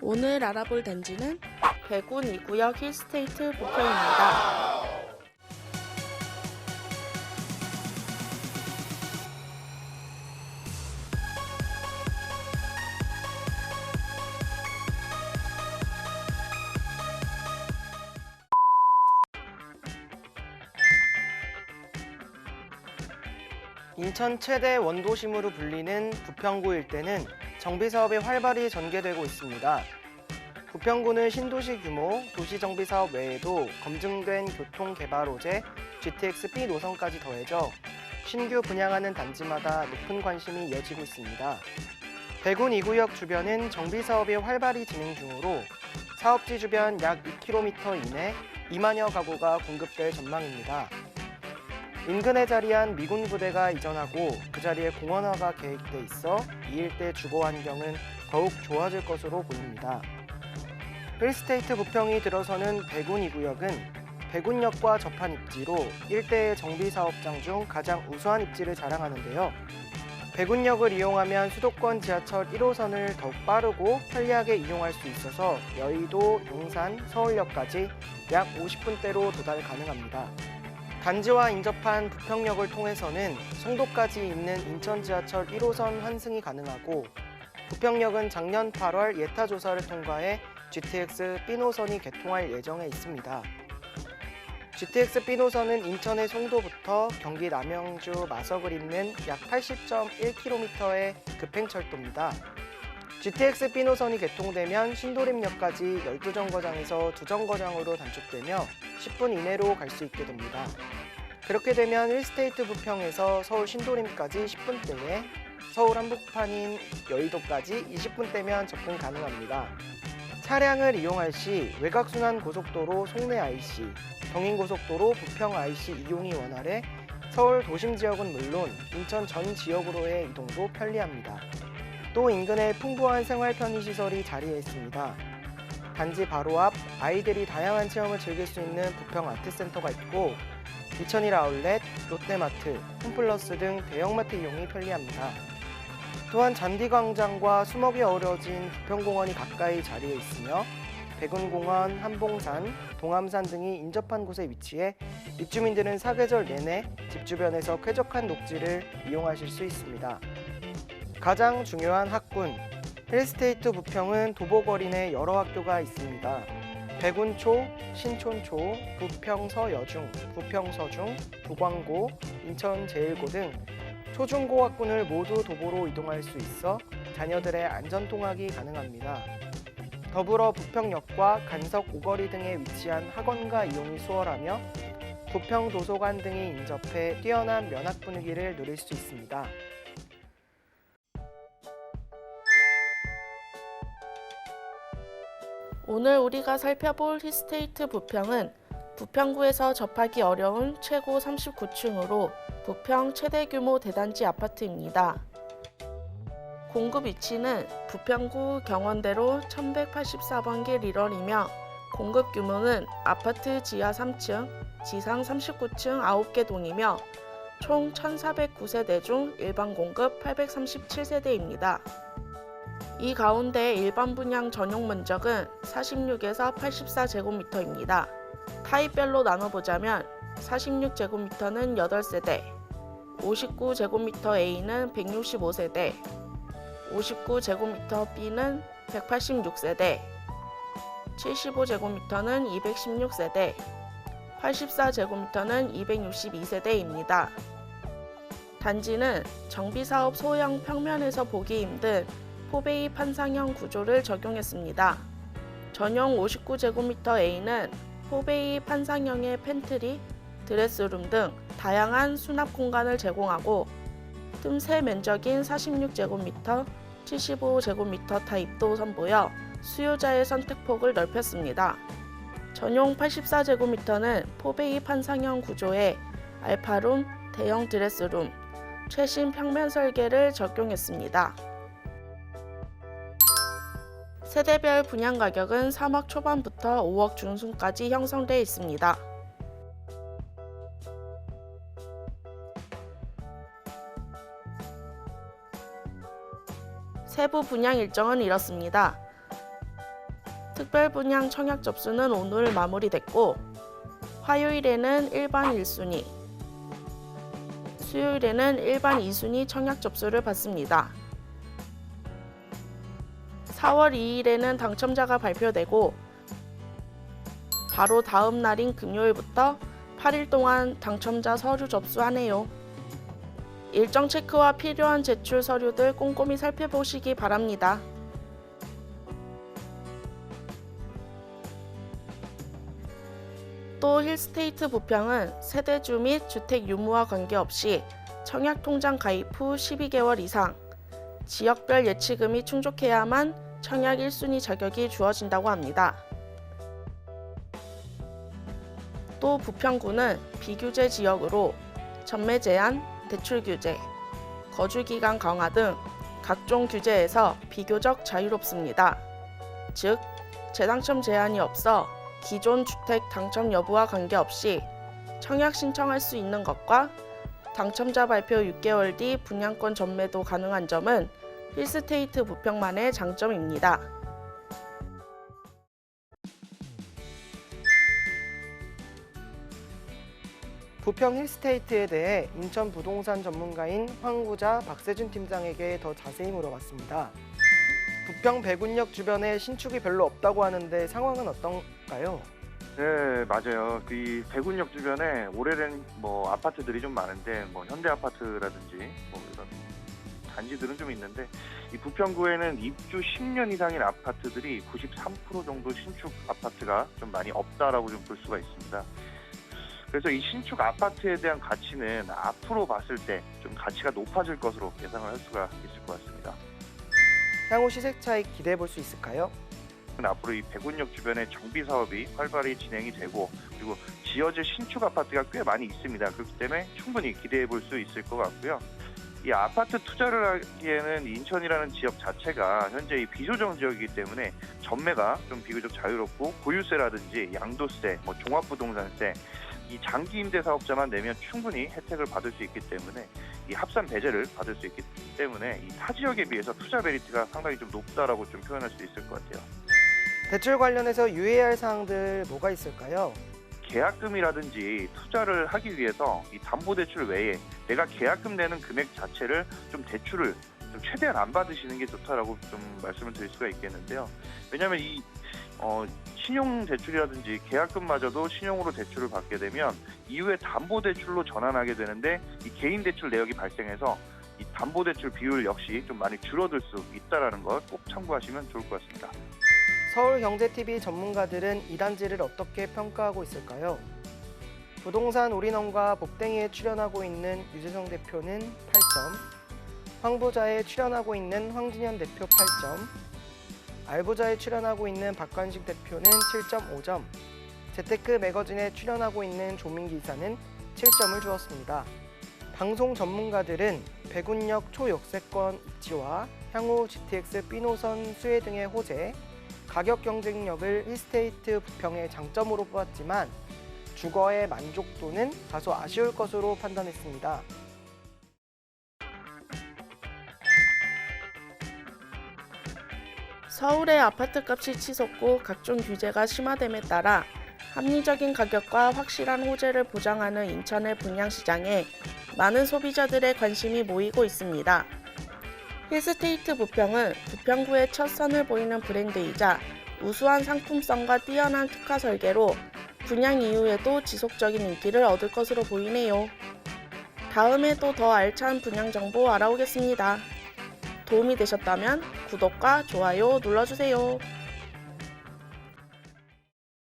오늘 알아볼 단지는 백운 2구역 힐스테이트 부평입니다. 인천 최대 원도심으로 불리는 부평구 일대는 정비사업이 활발히 전개되고 있습니다. 부평구는 신도시 규모 도시정비사업 외에도 검증된 교통개발호재 GTX-B 노선까지 더해져 신규 분양하는 단지마다 높은 관심이 이어지고 있습니다. 백운 2구역 주변은 정비사업이 활발히 진행 중으로 사업지 주변 약 2km 이내 2만여 가구가 공급될 전망입니다. 인근에 자리한 미군 부대가 이전하고 그 자리에 공원화가 계획돼 있어 이 일대 주거 환경은 더욱 좋아질 것으로 보입니다. 힐스테이트 부평이 들어서는 백운 2구역은 백운역과 접한 입지로 일대의 정비사업장 중 가장 우수한 입지를 자랑하는데요. 백운역을 이용하면 수도권 지하철 1호선을 더욱 빠르고 편리하게 이용할 수 있어서 여의도, 용산, 서울역까지 약 50분대로 도달 가능합니다. 단지와 인접한 부평역을 통해서는 송도까지 있는 인천 지하철 1호선 환승이 가능하고 부평역은 작년 8월 예타 조사를 통과해 GTX B 노선이 개통할 예정에 있습니다. GTX B 노선은 인천의 송도부터 경기 남양주 마석을 잇는 약 80.1km의 급행철도입니다. GTX B 노선이 개통되면 신도림역까지 12정거장에서 2정거장으로 단축되며 10분 이내로 갈 수 있게 됩니다. 그렇게 되면 힐스테이트 부평에서 서울 신도림까지 10분대에 서울 한복판인 여의도까지 20분대면 접근 가능합니다. 차량을 이용할 시 외곽순환고속도로 송내 IC, 경인고속도로 부평 IC 이용이 원활해 서울 도심 지역은 물론 인천 전 지역으로의 이동도 편리합니다. 또 인근에 풍부한 생활 편의시설이 자리해 있습니다. 단지 바로 앞 아이들이 다양한 체험을 즐길 수 있는 부평 아트센터가 있고 2001 아울렛, 롯데마트, 홈플러스 등 대형마트 이용이 편리합니다. 또한 잔디광장과 수목이 어우러진 부평공원이 가까이 자리해 있으며 백운공원, 한봉산, 동암산 등이 인접한 곳에 위치해 입주민들은 사계절 내내 집 주변에서 쾌적한 녹지를 이용하실 수 있습니다. 가장 중요한 학군, 힐스테이트 부평은 도보거리 내 여러 학교가 있습니다. 백운초, 신촌초, 부평서여중, 부평서중, 부광고, 인천제일고 등 초중고 학군을 모두 도보로 이동할 수 있어 자녀들의 안전통학이 가능합니다. 더불어 부평역과 간석 오거리 등에 위치한 학원가 이용이 수월하며 부평도서관 등이 인접해 뛰어난 면학 분위기를 누릴 수 있습니다. 오늘 우리가 살펴볼 힐스테이트 부평은 부평구에서 접하기 어려운 최고 39층으로 부평 최대 규모 대단지 아파트입니다. 공급 위치는 부평구 경원대로 1184번길 1월이며 공급 규모는 아파트 지하 3층, 지상 39층 9개 동이며 총 1409세대 중 일반 공급 837세대입니다. 이 가운데 일반 분양 전용 면적은 46에서 84제곱미터입니다. 타입별로 나눠보자면 46제곱미터는 8세대, 59제곱미터 A는 165세대, 59제곱미터 B는 186세대, 75제곱미터는 216세대, 84제곱미터는 262세대입니다. 단지는 정비사업 소형 평면에서 보기 힘든 포베이 판상형 구조를 적용했습니다. 전용 59제곱미터 A는 포베이 판상형의 팬트리, 드레스룸 등 다양한 수납 공간을 제공하고 틈새 면적인 46제곱미터, 75제곱미터 타입도 선보여 수요자의 선택폭을 넓혔습니다. 전용 84제곱미터는 포베이 판상형 구조에 알파룸, 대형 드레스룸, 최신 평면 설계를 적용했습니다. 세대별 분양 가격은 3억 초반부터 5억 중순까지 형성되어 있습니다. 세부 분양 일정은 이렇습니다. 특별 분양 청약 접수는 오늘 마무리됐고 화요일에는 일반 1순위, 수요일에는 일반 2순위 청약 접수를 받습니다. 4월 2일에는 당첨자가 발표되고 바로 다음 날인 금요일부터 8일 동안 당첨자 서류 접수하네요. 일정 체크와 필요한 제출 서류들 꼼꼼히 살펴보시기 바랍니다. 또 힐스테이트 부평은 세대주 및 주택 유무와 관계없이 청약통장 가입 후 12개월 이상 지역별 예치금이 충족해야만 청약 1순위 자격이 주어진다고 합니다. 또 부평구는 비규제 지역으로 전매 제한, 대출 규제, 거주 기간 강화 등 각종 규제에서 비교적 자유롭습니다. 즉, 재당첨 제한이 없어 기존 주택 당첨 여부와 관계없이 청약 신청할 수 있는 것과 당첨자 발표 6개월 뒤 분양권 전매도 가능한 점은 힐스테이트 부평만의 장점입니다. 부평 힐스테이트에 대해 인천 부동산 전문가인 황구자 박세준 팀장에게 더 자세히 물어봤습니다. 부평 배군역 주변에 신축이 별로 없다고 하는데 상황은 어떤가요? 네, 맞아요. 이 배군역 주변에 오래된 아파트들이 좀 많은데 현대 아파트라든지 이런 단지들은 좀 있는데 이 부평구에는 입주 10년 이상인 아파트들이 93% 정도 신축 아파트가 좀 많이 없다라고 좀 볼 수가 있습니다. 그래서 이 신축 아파트에 대한 가치는 앞으로 봤을 때 좀 가치가 높아질 것으로 예상을 할 수가 있을 것 같습니다. 향후 시세 차익 기대해 볼 수 있을까요? 앞으로 이 배군역 주변에 정비 사업이 활발히 진행이 되고 그리고 지어질 신축 아파트가 꽤 많이 있습니다. 그렇기 때문에 충분히 기대해 볼 수 있을 것 같고요. 이 아파트 투자를 하기에는 인천이라는 지역 자체가 현재 이 비조정 지역이기 때문에 전매가 좀 비교적 자유롭고 보유세라든지 양도세, 종합부동산세 이 장기 임대 사업자만 내면 충분히 혜택을 받을 수 있기 때문에 이 합산 배제를 받을 수 있기 때문에 이 타 지역에 비해서 투자 메리트가 상당히 좀 높다라고 좀 표현할 수 있을 것 같아요. 대출 관련해서 유의해야 할 사항들 뭐가 있을까요? 계약금이라든지 투자를 하기 위해서 이 담보대출 외에 내가 계약금 내는 금액 자체를 좀 대출을 좀 최대한 안 받으시는 게 좋다라고 좀 말씀을 드릴 수가 있겠는데요. 왜냐하면 이 신용 대출이라든지 계약금마저도 신용으로 대출을 받게 되면 이후에 담보대출로 전환하게 되는데 이 개인 대출 내역이 발생해서 이 담보대출 비율 역시 좀 많이 줄어들 수 있다는 것 꼭 참고하시면 좋을 것 같습니다. 서울경제TV 전문가들은 이 단지를 어떻게 평가하고 있을까요? 부동산 올인원과 복댕이에 출연하고 있는 유재성 대표는 8점, 황보자에 출연하고 있는 황진현 대표 8점, 알보자에 출연하고 있는 박관식 대표는 7.5점, 재테크 매거진에 출연하고 있는 조민기 이사는 7점을 주었습니다. 방송 전문가들은 배군역 초역세권 입지와 향후 GTX B노선 수혜 등의 호재, 가격 경쟁력을 힐스테이트 부평의 장점으로 뽑았지만 주거의 만족도는 다소 아쉬울 것으로 판단했습니다. 서울의 아파트값이 치솟고 각종 규제가 심화됨에 따라 합리적인 가격과 확실한 호재를 보장하는 인천의 분양시장에 많은 소비자들의 관심이 모이고 있습니다. 힐스테이트 부평은 부평구의 첫 선을 보이는 브랜드이자 우수한 상품성과 뛰어난 특화 설계로 분양 이후에도 지속적인 인기를 얻을 것으로 보이네요. 다음에도 더 알찬 분양 정보 알아오겠습니다. 도움이 되셨다면 구독과 좋아요 눌러주세요.